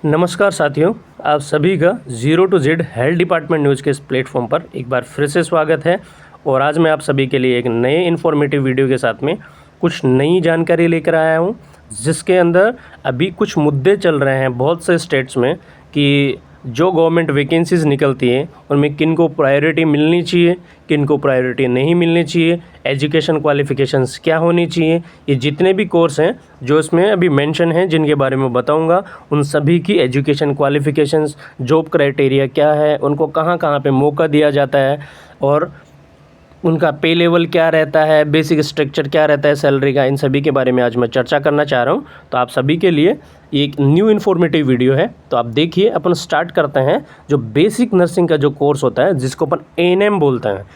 नमस्कार साथियों, आप सभी का zero to Z health department news के इस प्लेटफॉर्म पर एक बार फिर से स्वागत है। और आज मैं आप सभी के लिए एक नए इन्फॉर्मेटिव वीडियो के साथ में कुछ नई जानकारी लेकर आया हूं, जिसके अंदर अभी कुछ मुद्दे चल रहे हैं बहुत से स्टेट्स में कि जो गवर्नमेंट वैकेंसीज़ निकलती हैं उनमें किन को प्रायोरिटी मिलनी चाहिए, किन को प्रायोरिटी नहीं मिलनी चाहिए, एजुकेशन क्वालिफ़िकेशंस क्या होनी चाहिए। ये जितने भी कोर्स हैं जो इसमें अभी मेंशन हैं, जिनके बारे में बताऊंगा, उन सभी की एजुकेशन क्वालिफ़िकेशंस, जॉब क्राइटेरिया क्या है, उनको कहाँ कहाँ पे मौका दिया जाता है और उनका पे लेवल क्या रहता है, बेसिक स्ट्रक्चर क्या रहता है सैलरी का, इन सभी के बारे में आज मैं चर्चा करना चाह रहा हूँ। तो आप सभी के लिए एक न्यू इन्फॉर्मेटिव वीडियो है, तो आप देखिए। अपन स्टार्ट करते हैं जो बेसिक नर्सिंग का जो कोर्स होता है, जिसको अपन एएनएम बोलते हैं,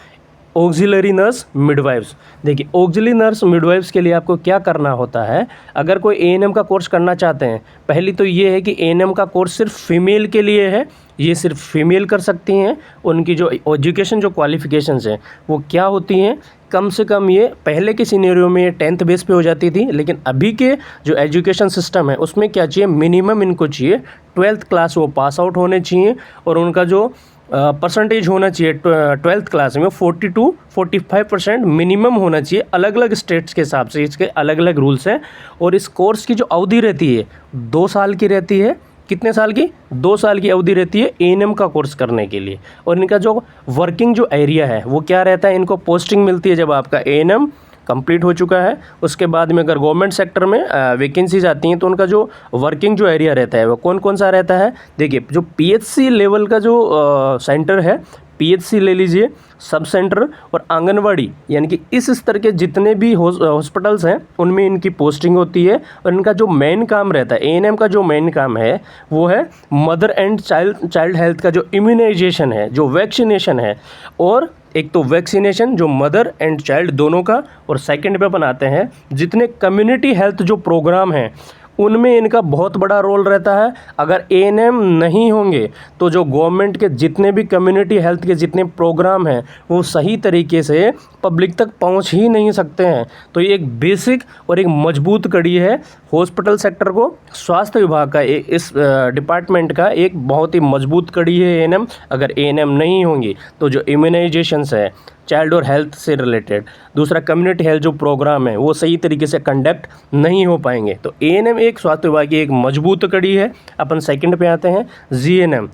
ऑक्सिलरी नर्स मिडवाइफ्स। देखिए, ऑक्सिलरी नर्स मिडवाइफ्स के लिए आपको क्या करना होता है। अगर कोई एएनएम का कोर्स करना चाहते हैं, पहली तो ये है कि एएनएम का कोर्स सिर्फ फीमेल के लिए है, ये सिर्फ फीमेल कर सकती हैं। उनकी जो एजुकेशन जो क्वालिफ़िकेशंस हैं वो क्या होती हैं, कम से कम ये पहले के सिनेरियो में ये 10th बेस पे हो जाती थी, लेकिन अभी के जो एजुकेशन सिस्टम है उसमें क्या चाहिए, मिनिमम इनको चाहिए 12th क्लास वो पास आउट होने चाहिए और उनका जो परसेंटेज होना चाहिए 12th क्लास में 40-45% मिनिमम होना चाहिए। अलग अलग स्टेट्स के हिसाब से इसके अलग अलग रूल्स हैं। और इस कोर्स की जो अवधि रहती है 2 साल की रहती है। कितने साल की? 2 साल की अवधि रहती है एएनएम का कोर्स करने के लिए। और इनका जो वर्किंग जो एरिया है वो क्या रहता है, इनको पोस्टिंग मिलती है जब आपका एएनएम कंप्लीट हो चुका है। उसके बाद में अगर गवर्नमेंट सेक्टर में वैकेंसीज आती हैं तो उनका जो वर्किंग जो एरिया रहता है वो कौन कौन सा रहता है। देखिए, जो पीएचसी लेवल का जो सेंटर है, पीएचसी ले लीजिए, सब सेंटर और आंगनवाड़ी, यानी कि इस स्तर के जितने भी हॉस्पिटल्स हैं उनमें इनकी पोस्टिंग होती है। और इनका जो मेन काम रहता है, एएनएम का जो मेन काम है वो है मदर एंड चाइल्ड हेल्थ का जो इम्यूनाइजेशन है, जो वैक्सीनेशन है। और एक तो वैक्सीनेशन जो मदर एंड चाइल्ड दोनों का, और सेकंड पे अपन आते हैं जितने कम्युनिटी हेल्थ जो प्रोग्राम हैं उनमें इनका बहुत बड़ा रोल रहता है। अगर एएनएम नहीं होंगे तो जो गवर्नमेंट के जितने भी कम्युनिटी हेल्थ के जितने प्रोग्राम हैं वो सही तरीके से पब्लिक तक पहुंच ही नहीं सकते हैं। तो ये एक बेसिक और एक मजबूत कड़ी है हॉस्पिटल सेक्टर को, स्वास्थ्य विभाग का इस डिपार्टमेंट का एक बहुत ही मजबूत कड़ी है एएनएम। अगर एएनएम नहीं होंगी तो जो इम्यूनाइजेशंस है चाइल्ड और हेल्थ से रिलेटेड, दूसरा कम्युनिटी हेल्थ जो प्रोग्राम है वो सही तरीके से कंडक्ट नहीं हो पाएंगे। तो एएनएम एक स्वास्थ्य विभाग की एक मजबूत कड़ी है। अपन सेकंड पे आते हैं, जीएनएम,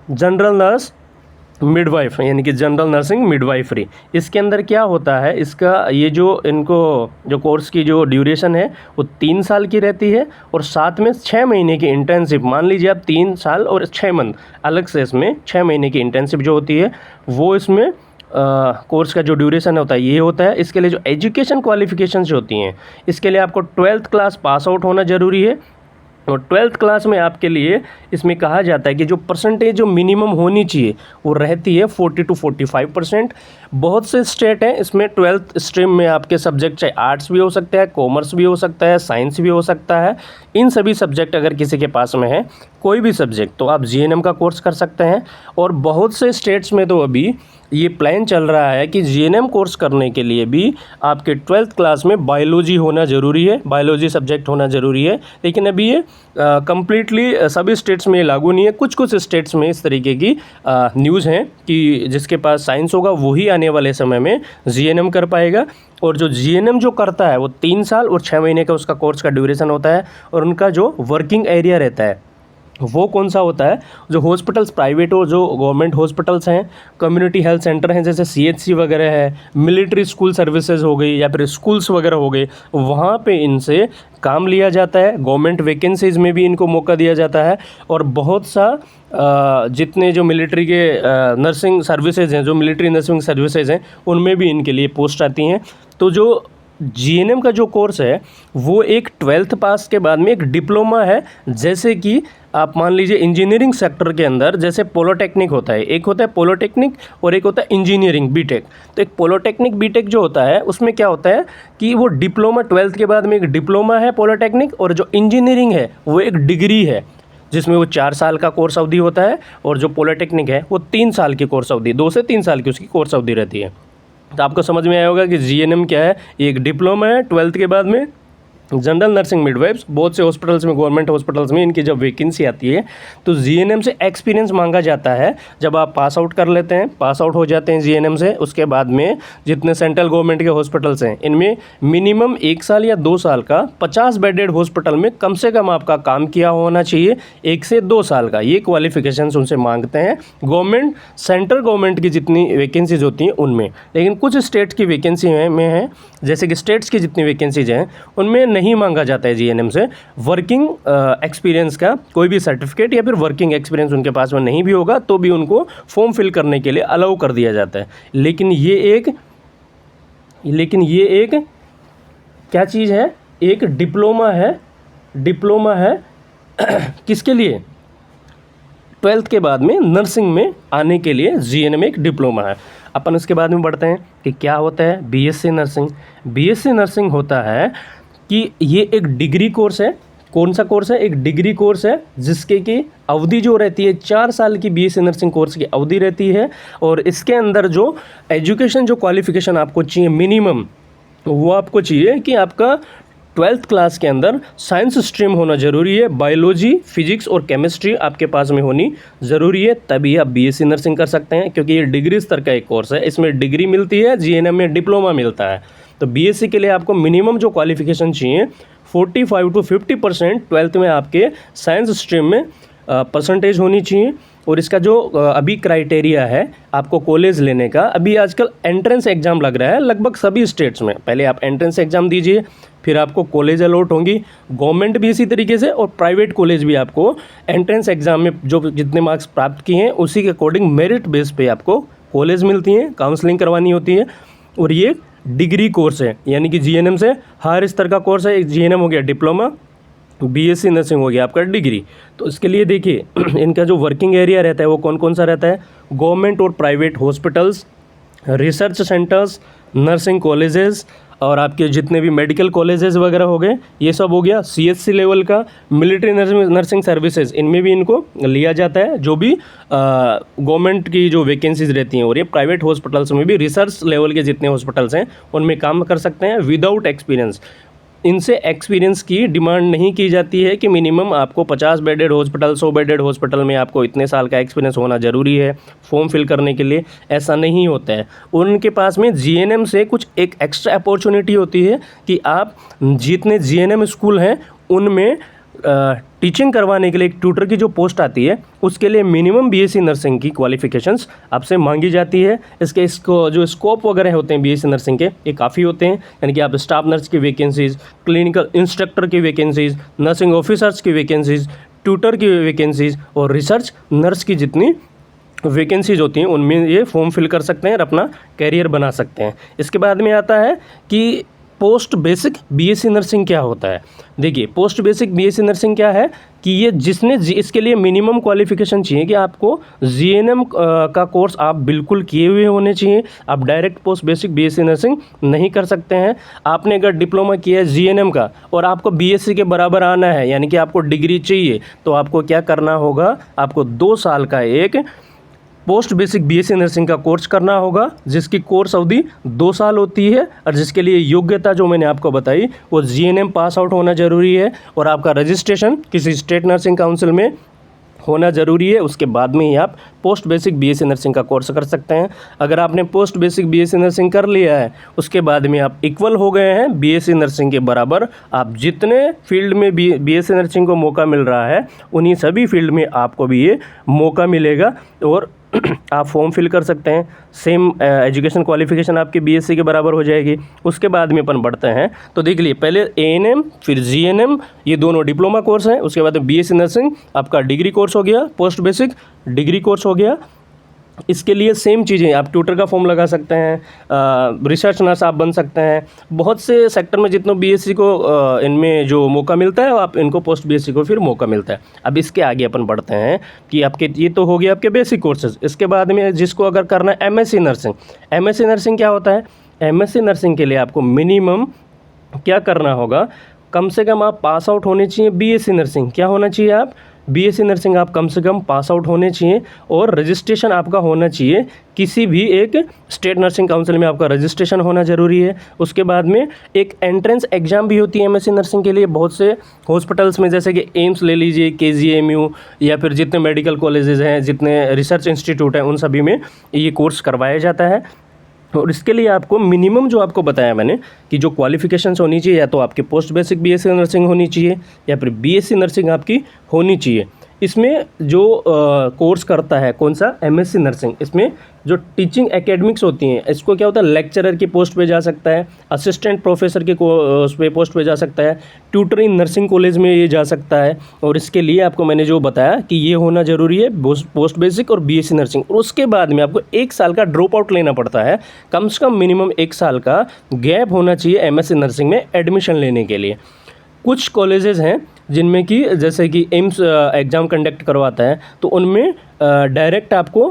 जनरल नर्स मिडवाइफ, यानी कि जनरल नर्सिंग मिडवाइफरी। इसके अंदर क्या होता है, इसका ये जो इनको जो कोर्स की जो ड्यूरेशन है वो 3 साल की रहती है और साथ में 6 महीने की इंटर्नशिप। मान लीजिए आप 3 साल और 6 मंथ अलग से, इसमें 6 महीने की इंटर्नशिप जो होती है वो इसमें कोर्स का जो ड्यूरेशन होता है ये होता है। इसके लिए जो एजुकेशन क्वालिफिकेशंस होती हैं, इसके लिए आपको 12th क्लास पास आउट होना ज़रूरी है। और 12th क्लास में आपके लिए इसमें कहा जाता है कि जो परसेंटेज जो मिनिमम होनी चाहिए वो रहती है 40-45%। बहुत से स्टेट हैं इसमें 12th स्ट्रीम में आपके सब्जेक्ट चाहे आर्ट्स भी हो सकता है, कॉमर्स भी हो सकता है, साइंस भी हो सकता है। इन सभी सब्जेक्ट अगर किसी के पास में है कोई भी सब्जेक्ट, तो आप जीएनएम का कोर्स कर सकते हैं। और बहुत से स्टेट्स में तो अभी ये प्लान चल रहा है कि जीएनएम कोर्स करने के लिए भी आपके 12th क्लास में बायोलॉजी होना ज़रूरी है, बायोलॉजी सब्जेक्ट होना ज़रूरी है। लेकिन अभी ये कम्प्लीटली सभी स्टेट्स में लागू नहीं है। कुछ कुछ स्टेट्स में इस तरीके की न्यूज़ हैं कि जिसके पास साइंस होगा वही आने वाले समय में जीएनएम कर पाएगा। और जो जीएनएम जो करता है वो 3 साल और 6 महीने का उसका कोर्स का ड्यूरेशन होता है। और उनका जो वर्किंग एरिया रहता है वो कौन सा होता है, जो हॉस्पिटल्स प्राइवेट और जो गवर्नमेंट हॉस्पिटल्स हैं, कम्युनिटी हेल्थ सेंटर हैं जैसे सीएचसी वगैरह है, मिलिट्री स्कूल सर्विसेज हो गई या फिर स्कूल्स वगैरह हो गए, वहाँ पे इनसे काम लिया जाता है। गवर्नमेंट वैकेंसीज़ में भी इनको मौका दिया जाता है। और बहुत सा जितने जो मिलिट्री के नर्सिंग सर्विसेज हैं, जो मिलिट्री नर्सिंग सर्विसेज हैं, उनमें भी इनके लिए पोस्ट आती हैं। तो जो जीएनएम का जो कोर्स है वो एक 12th पास के बाद में एक डिप्लोमा है। जैसे कि आप मान लीजिए इंजीनियरिंग सेक्टर के अंदर जैसे पॉलिटेक्निक होता है, एक होता है पॉलिटेक्निक और एक होता है इंजीनियरिंग बीटेक। तो एक पॉलिटेक्निक बीटेक जो होता है उसमें क्या होता है कि वो डिप्लोमा 12th के बाद में एक डिप्लोमा है पॉलिटेक्निक, और जो इंजीनियरिंग है वो एक डिग्री है जिसमें वो 4 साल का कोर्स अवधि होता है। और जो पॉलिटेक्निक है वो 3 साल की कोर्स अवधि, 2 से 3 साल की उसकी कोर्स अवधि रहती है। तो आपको समझ में आया होगा कि जीएनएम क्या है, एक डिप्लोमा है 12th के बाद में, जनरल नर्सिंग मिडवाइफ्स, बहुत से हॉस्पिटल्स में, गवर्नमेंट हॉस्पिटल्स में इनकी जब वैकेंसी आती है तो जीएनएम से एक्सपीरियंस मांगा जाता है। जब आप पास आउट कर लेते हैं, पास आउट हो जाते हैं जीएनएम से, उसके बाद में जितने सेंट्रल गवर्नमेंट के हॉस्पिटल्स हैं इनमें मिनिमम 1 साल या 2 साल का 50 बेडेड हॉस्पिटल में कम से कम आपका काम किया होना चाहिए, 1 से 2 साल का। ये क्वालिफिकेशंस उनसे मांगते हैं गवर्नमेंट, सेंट्रल गवर्नमेंट की जितनी वैकेंसीज होती हैं उनमें। लेकिन कुछ स्टेट्स की वैकेंसी में है, जैसे कि स्टेट्स की जितनी वैकेंसीज हैं उनमें नहीं मांगा जाता है जीएनएम से वर्किंग एक्सपीरियंस का कोई भी सर्टिफिकेट, या फिर वर्किंग एक्सपीरियंस उनके पास में नहीं भी होगा तो भी उनको फॉर्म फिल करने के लिए अलाउ कर दिया जाता है। लेकिन ये एक क्या चीज़ है, एक डिप्लोमा है किसके लिए, 12th के बाद में नर्सिंग में आने के लिए जीएनएम एक डिप्लोमा है। अपन उसके बाद में बढ़ते हैं कि क्या होता है बीएससी नर्सिंग। बीएससी नर्सिंग होता है कि ये एक डिग्री कोर्स है। कौन सा कोर्स है, एक डिग्री कोर्स है जिसके की अवधि जो रहती है 4 साल की बीएससी नर्सिंग कोर्स की अवधि रहती है। और इसके अंदर जो एजुकेशन, जो क्वालिफिकेशन आपको चाहिए मिनिमम, वो आपको चाहिए कि आपका 12th क्लास के अंदर साइंस स्ट्रीम होना ज़रूरी है, बायोलॉजी, फिजिक्स और केमिस्ट्री आपके पास में होनी ज़रूरी है, तभी आप बीएससी नर्सिंग कर सकते हैं। क्योंकि ये डिग्री स्तर का एक कोर्स है, इसमें डिग्री मिलती है, जीएनएम में डिप्लोमा मिलता है। तो बीएससी के लिए आपको मिनिमम जो क्वालिफिकेशन चाहिए 45 to 50% 12th में आपके साइंस स्ट्रीम में परसेंटेज होनी चाहिए। और इसका जो अभी क्राइटेरिया है आपको कॉलेज लेने का, अभी आजकल एंट्रेंस एग्ज़ाम लग रहा है लगभग सभी स्टेट्स में। पहले आप एंट्रेंस एग्ज़ाम दीजिए, फिर आपको कॉलेज अलॉट होंगी, गवर्नमेंट भी इसी तरीके से, और प्राइवेट कॉलेज भी आपको एंट्रेंस एग्ज़ाम में जो जितने मार्क्स प्राप्त किए हैं उसी के अकॉर्डिंग मेरिट बेस पे आपको कॉलेज मिलती हैं, काउंसलिंग करवानी होती है। और ये डिग्री कोर्स है, यानी कि जीएनएम से हर स्तर का कोर्स है। एक जीएनएम हो गया डिप्लोमा, बीएससी नर्सिंग हो गया आपका डिग्री। तो इसके लिए देखिए इनका जो वर्किंग एरिया रहता है वो कौन कौन सा रहता है, गवर्नमेंट और private hospitals, research centres, nursing colleges, और आपके जितने भी मेडिकल कॉलेजेस वगैरह हो गए, ये सब हो गया। सीएचसी लेवल का मिलिट्री नर्सिंग सर्विसेज, इनमें भी इनको लिया जाता है, जो भी गवर्नमेंट की जो वैकेंसीज रहती हैं। और ये प्राइवेट हॉस्पिटल्स में भी रिसर्च लेवल के जितने हॉस्पिटल्स हैं उनमें काम कर सकते हैं विदाउट एक्सपीरियंस। इनसे एक्सपीरियंस की डिमांड नहीं की जाती है कि मिनिमम आपको 50 बेडेड हॉस्पिटल, 100 बेडेड हॉस्पिटल में आपको इतने साल का एक्सपीरियंस होना ज़रूरी है फॉर्म फिल करने के लिए, ऐसा नहीं होता है। उनके पास में जीएनएम से कुछ एक एक्स्ट्रा अपॉर्चुनिटी होती है कि आप जितने जीएनएम स्कूल हैं उनमें टीचिंग करवाने के लिए एक ट्यूटर की जो पोस्ट आती है उसके लिए मिनिमम बीएससी नर्सिंग की क्वालिफिकेशंस आपसे मांगी जाती है। इसको जो स्कोप वगैरह होते हैं बीएससी नर्सिंग के, ये काफ़ी होते हैं, यानी कि आप स्टाफ नर्स की वैकेंसीज़, क्लिनिकल इंस्ट्रक्टर की वैकेंसीज़, नर्सिंग ऑफिसर्स की वैकेंसीज़, ट्यूटर की वैकेंसीज़ और रिसर्च नर्स की जितनी वैकेंसीज होती हैं उनमें ये फॉर्म फिल कर सकते हैं और अपना कैरियर बना सकते हैं। इसके बाद में आता है कि पोस्ट बेसिक बीएससी नर्सिंग क्या होता है। देखिए पोस्ट बेसिक बीएससी नर्सिंग क्या है कि ये जिसने इसके लिए मिनिमम क्वालिफिकेशन चाहिए कि आपको जीएनएम का कोर्स आप बिल्कुल किए हुए होने चाहिए। आप direct post basic BSc nursing नहीं कर सकते हैं। आपने अगर डिप्लोमा किया है जीएनएम का और आपको बीएससी के बराबर आना है, यानी कि आपको डिग्री चाहिए, तो आपको क्या करना होगा, आपको 2 साल का एक पोस्ट बेसिक बीएससी नर्सिंग का कोर्स करना होगा, जिसकी कोर्स अवधि 2 साल होती है और जिसके लिए योग्यता जो मैंने आपको बताई वो जीएनएम पास आउट होना ज़रूरी है और आपका रजिस्ट्रेशन किसी स्टेट नर्सिंग काउंसिल में होना ज़रूरी है। उसके बाद में ही आप पोस्ट बेसिक बीएससी नर्सिंग का कोर्स कर सकते हैं। अगर आपने पोस्ट बेसिक बीएससी नर्सिंग कर लिया है उसके बाद में आप इक्वल हो गए हैं बीएससी नर्सिंग के बराबर। आप जितने फील्ड में बीएससी नर्सिंग को मौका मिल रहा है उन्हीं सभी फील्ड में आपको भी ये मौका मिलेगा और आप फॉर्म फिल कर सकते हैं। सेम एजुकेशन क्वालिफिकेशन आपके बीएससी के बराबर हो जाएगी। उसके बाद में अपन बढ़ते हैं तो देख लिए पहले एएनएम फिर जीएनएम, ये दोनों डिप्लोमा कोर्स हैं। उसके बाद में बीएससी नर्सिंग आपका डिग्री कोर्स हो गया, पोस्ट बेसिक डिग्री कोर्स हो गया। इसके लिए सेम चीज़ें, आप ट्यूटर का फॉर्म लगा सकते हैं, रिसर्च नर्स आप बन सकते हैं। बहुत से सेक्टर में जितनों बीएससी को इनमें जो मौका मिलता है आप इनको पोस्ट बीएससी को फिर मौका मिलता है। अब इसके आगे अपन बढ़ते हैं कि आपके ये तो हो गया आपके बेसिक कोर्सेज। इसके बाद में जिसको अगर करना है एमएससी नर्सिंग, एमएससी नर्सिंग क्या होता है, एमएससी नर्सिंग के लिए आपको मिनिमम क्या करना होगा, कम से कम आप पास आउट होने चाहिए बीएससी नर्सिंग। क्या होना चाहिए, आप बीएससी नर्सिंग आप कम से कम पास आउट होने चाहिए और रजिस्ट्रेशन आपका होना चाहिए किसी भी एक स्टेट नर्सिंग काउंसिल में, आपका रजिस्ट्रेशन होना ज़रूरी है। उसके बाद में एक एंट्रेंस एग्ज़ाम भी होती है एमएससी नर्सिंग के लिए बहुत से हॉस्पिटल्स में, जैसे कि एम्स ले लीजिए, केजीएमयू या फिर जितने मेडिकल कॉलेजेस हैं, जितने रिसर्च इंस्टीट्यूट हैं, उन सभी में ये कोर्स करवाया जाता है। और इसके लिए आपको मिनिमम जो आपको बताया मैंने कि जो क्वालिफिकेशंस होनी चाहिए, या तो आपके पोस्ट बेसिक बीएससी नर्सिंग होनी चाहिए या फिर बीएससी नर्सिंग आपकी होनी चाहिए। इसमें जो कोर्स करता है कौन सा, एमएससी नर्सिंग, इसमें जो टीचिंग एकेडमिक्स होती हैं, इसको क्या होता है, लेक्चरर की पोस्ट पे जा सकता है, असिस्टेंट प्रोफेसर के उस पे पोस्ट पे जा सकता है, ट्यूटर इन नर्सिंग कॉलेज में ये जा सकता है। और इसके लिए आपको मैंने जो बताया कि ये होना ज़रूरी है पोस्ट बेसिक और बीएससी नर्सिंग। और उसके बाद में आपको 1 साल का ड्रॉप आउट लेना पड़ता है, कम से कम मिनिमम 1 साल का गैप होना चाहिए एमएससी नर्सिंग में एडमिशन लेने के लिए। कुछ कॉलेजेस हैं जिनमें कि जैसे कि एम्स एग्ज़ाम कंडक्ट करवाता है, तो उनमें डायरेक्ट आपको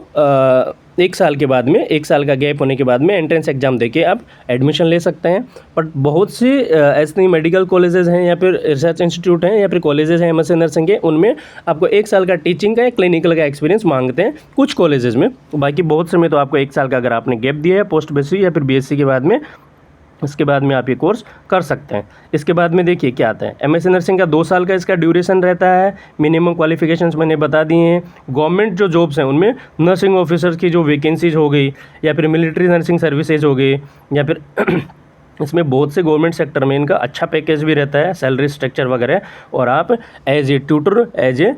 1 साल के बाद में, 1 साल का गैप होने के बाद में एंट्रेंस एग्ज़ाम देके आप एडमिशन ले सकते हैं। बट बहुत सी ऐसे मेडिकल कॉलेजेस हैं या फिर रिसर्च इंस्टीट्यूट हैं या फिर कॉलेजेस हैं एमएससी नर्सिंग के, उनमें आपको 1 साल का टीचिंग का या क्लिनिकल का एक्सपीरियंस मांगते हैं कुछ कॉलेजेस में। बाकी बहुत से में तो आपको 1 साल का अगर आपने गैप दिया है पोस्ट बेसिक या फिर बीएससी के बाद में, इसके बाद में आप ये कोर्स कर सकते हैं। इसके बाद में देखिए क्या आता है, एमएससी नर्सिंग का 2 साल का इसका ड्यूरेशन रहता है। मिनिमम क्वालिफिकेशंस मैंने बता दिए हैं। गवर्नमेंट जो जॉब्स हैं उनमें नर्सिंग ऑफिसर्स की जो वैकेंसीज हो गई, या फिर मिलिट्री नर्सिंग सर्विसेज हो गई, या फिर इसमें बहुत से गवर्नमेंट सेक्टर में इनका अच्छा पैकेज भी रहता है, सैलरी स्ट्रक्चर वगैरह। और आप as a tutor, as a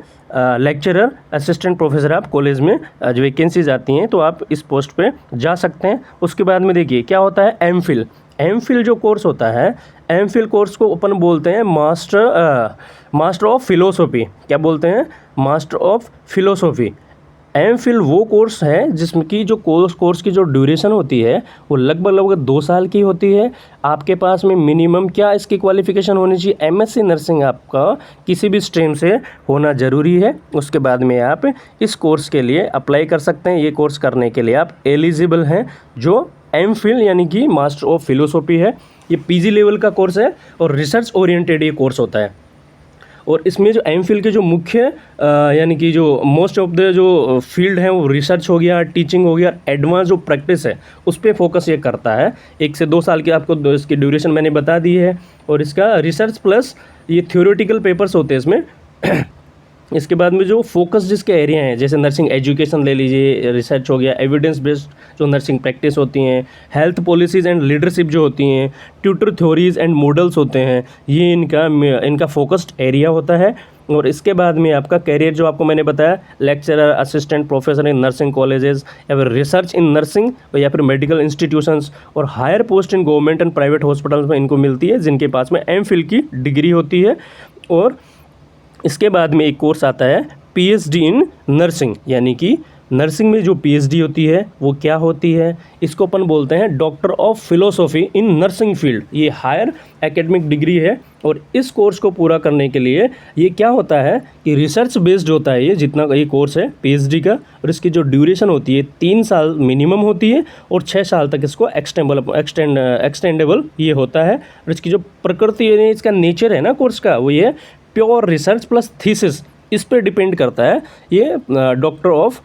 lecturer, assistant professor आप कॉलेज में जो वैकेंसीज आती हैं तो आप इस पोस्ट पे जा सकते हैं। उसके बाद में देखिए क्या होता है, एमफिल जो कोर्स होता है, एमफिल कोर्स को अपन बोलते हैं मास्टर ऑफ फिलोसॉफी। क्या बोलते हैं, मास्टर ऑफ फिलोसॉफी। एमफिल वो कोर्स है जिसमें कि जो कोर्स की जो ड्यूरेशन होती है वो लगभग 2 साल की होती है। आपके पास में मिनिमम क्या इसकी क्वालिफिकेशन होनी चाहिए, एमएससी नर्सिंग आपका किसी भी स्ट्रीम से होना ज़रूरी है। उसके बाद में आप इस कोर्स के लिए अप्लाई कर सकते हैं। ये कोर्स करने के लिए आप एलिजिबल हैं। जो एमफिल यानी कि मास्टर ऑफ फिलोसॉफी है, ये पीजी लेवल का कोर्स है और रिसर्च ओरिएंटेड ये कोर्स होता है। और इसमें जो एमफिल के जो मुख्य यानी कि जो मोस्ट ऑफ द जो फील्ड है वो रिसर्च हो गया, टीचिंग हो गया, एडवांस जो प्रैक्टिस है उस पर फोकस ये करता है। 1 से 2 साल की आपको इसकी ड्यूरेशन मैंने बता दी है। और इसका रिसर्च प्लस ये थ्योरेटिकल पेपर्स होते हैं इसमें। इसके बाद में जो फोकस जिसके एरिया हैं, जैसे नर्सिंग एजुकेशन ले लीजिए, रिसर्च हो गया, एविडेंस बेस्ड जो नर्सिंग प्रैक्टिस होती हैं, हेल्थ पॉलिसीज़ एंड लीडरशिप जो होती हैं, ट्यूटर थ्योरीज एंड मॉडल्स होते हैं, ये इनका फोकस्ड एरिया होता है। और इसके बाद में आपका कैरियर जो आपको मैंने बताया, lecturer, assistant professor in nursing colleges या फिर रिसर्च इन नर्सिंग या फिर मेडिकल इंस्टीट्यूशंस, और higher post in government and private hospitals में इनको मिलती है जिनके पास में एमफिल की डिग्री होती है। और इसके बाद में एक कोर्स आता है पीएचडी इन नर्सिंग, यानी कि नर्सिंग में जो पीएचडी होती है वो क्या होती है, इसको अपन बोलते हैं doctor of philosophy in nursing field. ये हायर एकेडमिक डिग्री है। और इस कोर्स को पूरा करने के लिए ये क्या होता है कि रिसर्च बेस्ड होता है, ये जितना ये कोर्स है पीएचडी का। और इसकी जो ड्यूरेशन होती है 3 साल मिनिमम होती है और 6 साल तक इसको एक्सटेंडेबल ये होता है। और इसकी जो प्रकृति है, इसका नेचर है ना कोर्स का, वो ये प्योर रिसर्च प्लस थीसिस, इस पर डिपेंड करता है ये doctor of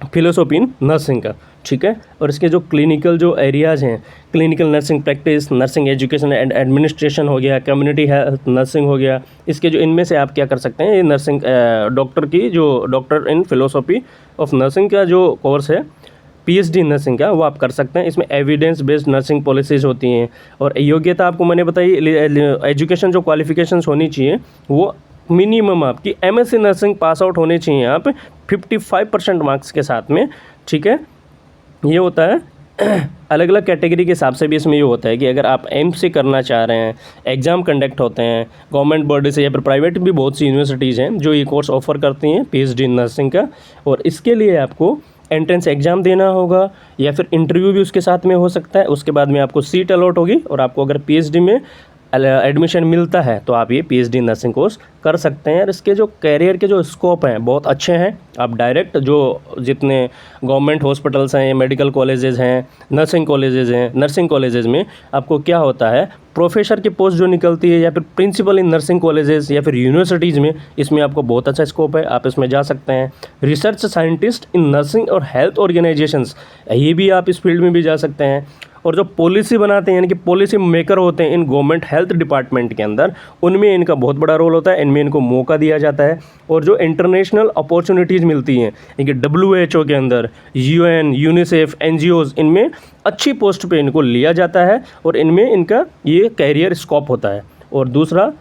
philosophy in nursing का, ठीक है। और इसके जो क्लिनिकल जो एरियाज़ हैं, clinical nursing practice, nursing education and administration हो गया, कम्युनिटी हेल्थ नर्सिंग हो गया, इसके जो इनमें से आप क्या कर सकते हैं, ये नर्सिंग डॉक्टर की जो doctor in philosophy of nursing का जो कोर्स है पीएचडी नर्सिंग का, वो आप कर सकते हैं। इसमें एविडेंस बेस्ड नर्सिंग पॉलिसीज़ होती हैं। और योग्यता आपको मैंने बताई, एजुकेशन जो क्वालिफिकेशंस होनी चाहिए वो मिनिमम आपकी एमएससी नर्सिंग पास आउट होने चाहिए आप 55% मार्क्स के साथ में, ठीक है। ये होता है अलग अलग कैटेगरी के हिसाब से भी इसमें ये होता है कि अगर आप एमसी करना चाह रहे हैं, एग्ज़ाम कंडक्ट होते हैं गवर्नमेंट बॉडी से या फिर प्राइवेट भी बहुत सी यूनिवर्सिटीज़ हैं जो ये कोर्स ऑफर करती हैं पीएचडी इन नर्सिंग का। और इसके लिए आपको एंट्रेंस एग्ज़ाम देना होगा या फिर इंटरव्यू भी उसके साथ में हो सकता है। उसके बाद में आपको सीट अलॉट होगी और आपको अगर पीएचडी में एडमिशन मिलता है तो आप ये पीएचडी नर्सिंग कोर्स कर सकते हैं। और इसके जो कैरियर के जो स्कोप हैं बहुत अच्छे हैं। आप डायरेक्ट जो जितने गवर्नमेंट हॉस्पिटल्स हैं, मेडिकल कॉलेजेस हैं, नर्सिंग कॉलेजेस में आपको क्या होता है, प्रोफेसर की पोस्ट जो निकलती है या फिर प्रिंसिपल इन नर्सिंग कॉलेजेस या फिर यूनिवर्सिटीज़ में, इसमें आपको बहुत अच्छा स्कोप है, आप इसमें जा सकते हैं। रिसर्च साइंटिस्ट इन नर्सिंग और हेल्थ ऑर्गेनाइजेशंस, ये भी आप इस फील्ड में भी जा सकते हैं। और जो पॉलिसी बनाते हैं यानी कि पॉलिसी मेकर होते हैं इन गवर्नमेंट हेल्थ डिपार्टमेंट के अंदर, उनमें इनका बहुत बड़ा रोल होता है, इनमें इनको मौका दिया जाता है। और जो इंटरनेशनल अपॉर्चुनिटीज़ मिलती हैं यानी कि WHO के अंदर, UN, यूनिसेफ, NGOs, इनमें अच्छी पोस्ट पे इनको लिया जाता है और इनमें इनका ये कैरियर स्कोप होता है। और दूसरा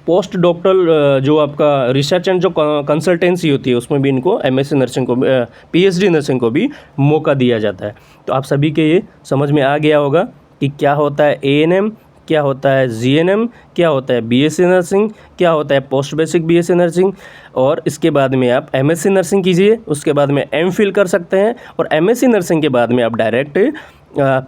पोस्ट डॉक्टरल जो आपका रिसर्च एंड जो कंसल्टेंसी होती है उसमें भी इनको MSc नर्सिंग को PhD नर्सिंग को भी मौका दिया जाता है। तो आप सभी के ये समझ में आ गया होगा कि क्या होता है ANM, क्या होता है GNM, क्या होता है BSc नर्सिंग, क्या होता है पोस्ट बेसिक BSc नर्सिंग। और इसके बाद में आप MSc नर्सिंग कीजिए, उसके बाद में MPhil कर सकते हैं और MSc नर्सिंग के बाद में आप डायरेक्ट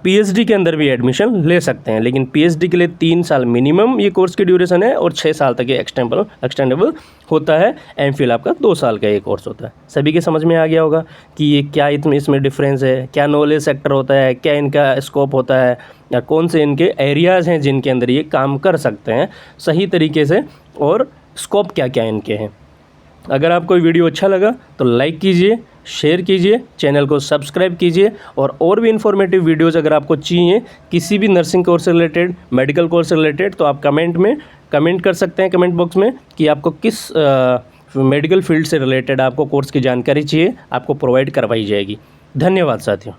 PhD के अंदर भी एडमिशन ले सकते हैं। लेकिन PhD के लिए 3 साल मिनिमम ये कोर्स की ड्यूरेशन है और 6 साल तक ये एक्सटेंडेबल होता है। MPhil आपका 2 साल का ये कोर्स होता है। सभी के समझ में आ गया होगा कि ये क्या इसमें डिफरेंस है, क्या नॉलेज सेक्टर होता है, क्या इनका स्कोप होता है, या कौन से इनके एरियाज़ हैं जिनके अंदर ये काम कर सकते हैं सही तरीके से, और स्कोप क्या क्या इनके हैं। अगर आपको वीडियो अच्छा लगा तो लाइक कीजिए, शेयर कीजिए, चैनल को सब्सक्राइब कीजिए। और भी इन्फॉर्मेटिव वीडियोज़ अगर आपको चाहिए किसी भी नर्सिंग कोर्स से रिलेटेड, मेडिकल कोर्स से रिलेटेड, तो आप कमेंट कर सकते हैं कमेंट बॉक्स में कि आपको किस मेडिकल फील्ड से रिलेटेड आपको कोर्स की जानकारी चाहिए, आपको प्रोवाइड करवाई जाएगी। धन्यवाद साथियों।